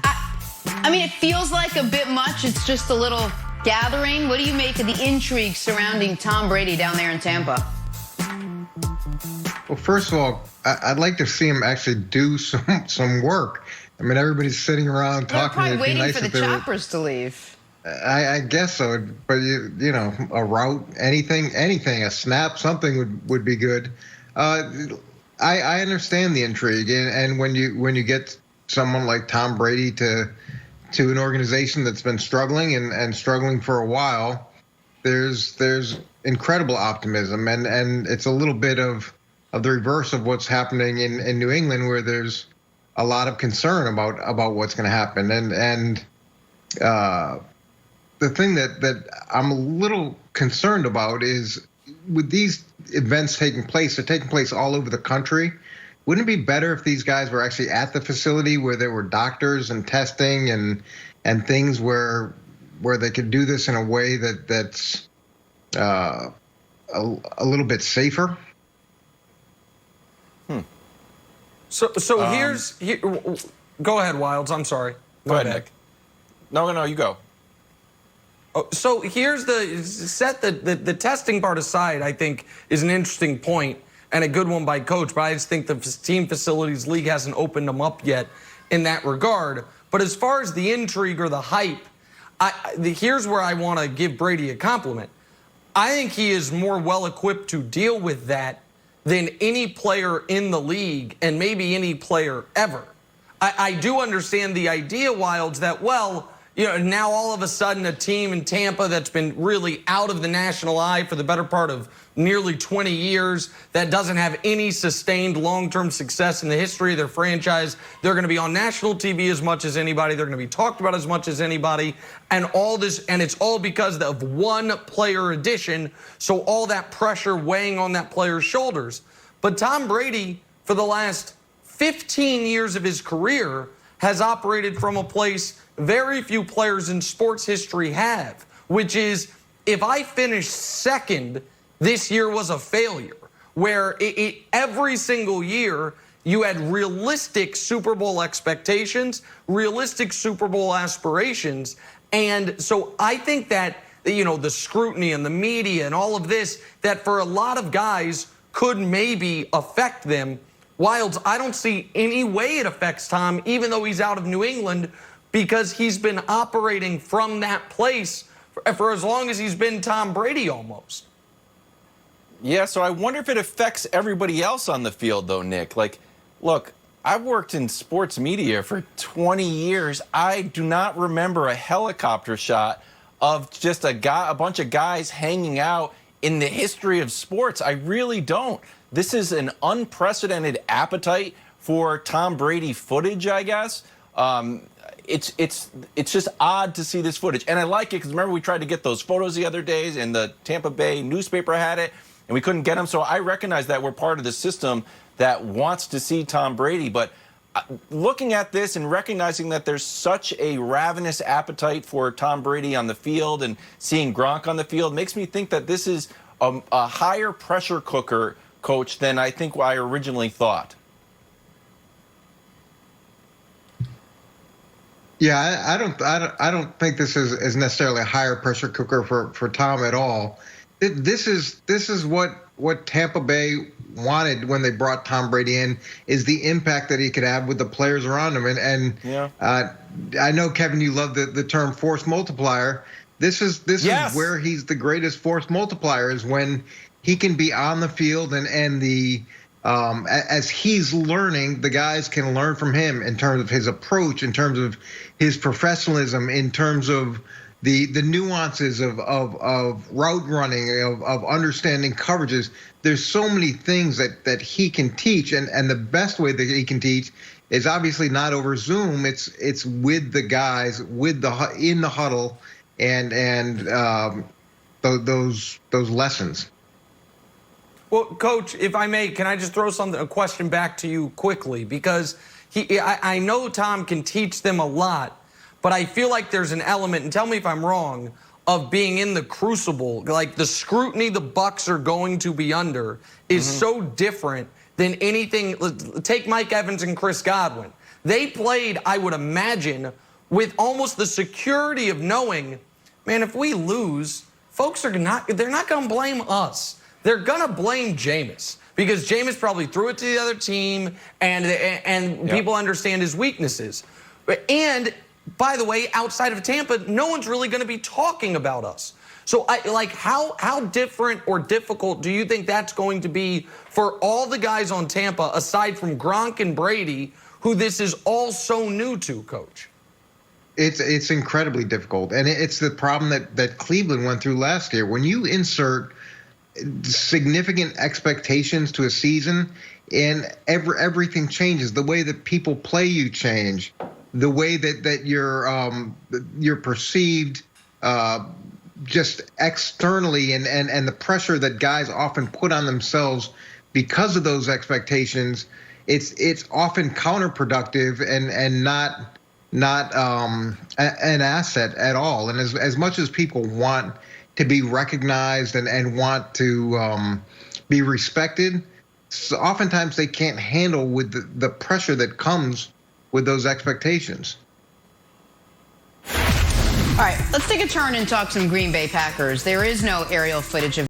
I mean, it feels like a bit much. It's just a little gathering. What do you make of the intrigue surrounding Tom Brady down there in Tampa? Well, first of all, I'd like to see him actually do some work. I mean, everybody's sitting around talking. They're probably waiting for the choppers to leave. I guess so, but you know, a route, anything, a snap, something would be good. I understand the intrigue, and when you get someone like Tom Brady to an organization that's been struggling and struggling for a while, there's incredible optimism, and it's a little bit of the reverse of what's happening in New England, where there's a lot of concern about what's going to happen, and the thing that I'm a little concerned about is with these events taking place, they're taking place all over the country. Wouldn't it be better if these guys were actually at the facility where there were doctors and testing and things where they could do this in a way that's a little bit safer? So go ahead, Wilds. I'm sorry. Go ahead, Nick. No, you go. So here's the testing part aside, I think is an interesting point and a good one by Coach, but I just think the team facilities league hasn't opened them up yet in that regard. But as far as the intrigue or the hype, here's where I want to give Brady a compliment. I think he is more well-equipped to deal with that than any player in the league and maybe any player ever. I do understand the idea, Wilds, that, well, you know, now all of a sudden a team in Tampa that's been really out of the national eye for the better part of nearly 20 years, that doesn't have any sustained long-term success in the history of their franchise. They're going to be on national TV as much as anybody. They're going to be talked about as much as anybody. And all this, and it's all because of one player addition. So all that pressure weighing on that player's shoulders. But Tom Brady, for the last 15 years of his career, has operated from a place very few players in sports history have, which is, if I finish second, this year was a failure, where every single year you had realistic Super Bowl expectations, realistic Super Bowl aspirations. And so I think that, you know, the scrutiny and the media and all of this, that for a lot of guys could maybe affect them. Wilds, I don't see any way it affects Tom, even though he's out of New England, because he's been operating from that place for as long as he's been Tom Brady almost. Yeah, so I wonder if it affects everybody else on the field, though, Nick. Like, look, I've worked in sports media for 20 years. I do not remember a helicopter shot of just a bunch of guys hanging out in the history of sports. I really don't. This is an unprecedented appetite for Tom Brady footage, I guess. It's just odd to see this footage. And I like it because remember we tried to get those photos the other days and the Tampa Bay newspaper had it and we couldn't get them. So I recognize that we're part of the system that wants to see Tom Brady. But looking at this and recognizing that there's such a ravenous appetite for Tom Brady on the field and seeing Gronk on the field makes me think that this is a higher pressure cooker, Coach, than I think I originally thought. Yeah, I don't think this is necessarily a higher pressure cooker for Tom at all. This is what Tampa Bay wanted when they brought Tom Brady in, is the impact that he could have with the players around him. And yeah. I know, Kevin, you love the term force multiplier. This is where he's the greatest force multiplier, is when he can be on the field and the as he's learning, the guys can learn from him in terms of his approach, in terms of his professionalism, in terms of the nuances of route running, of understanding coverages. There's so many things that he can teach, and the best way that he can teach is obviously not over Zoom. It's with the guys, in the huddle, and those lessons. Well, Coach, if I may, can I just throw a question back to you quickly? Because I know Tom can teach them a lot, but I feel like there's an element, and tell me if I'm wrong, of being in the crucible. Like the scrutiny the Bucs are going to be under is so different than anything. Take Mike Evans and Chris Godwin. They played, I would imagine, with almost the security of knowing, man, if we lose, folks they're not going to blame us. They're going to blame Jameis because Jameis probably threw it to the other team and people understand his weaknesses. And by the way, outside of Tampa, no one's really going to be talking about us. So, how different or difficult do you think that's going to be for all the guys on Tampa, aside from Gronk and Brady, who this is all so new to, Coach? It's incredibly difficult, and it's the problem that Cleveland went through last year. When you insert significant expectations to a season, and everything changes, the way that people play you change, the way that you're perceived. Just externally and the pressure that guys often put on themselves because of those expectations, it's often counterproductive and not an asset at all. And as much as people want to be recognized and want to be respected, so oftentimes they can't handle with the pressure that comes with those expectations. All right, let's take a turn and talk some Green Bay Packers. There is no aerial footage of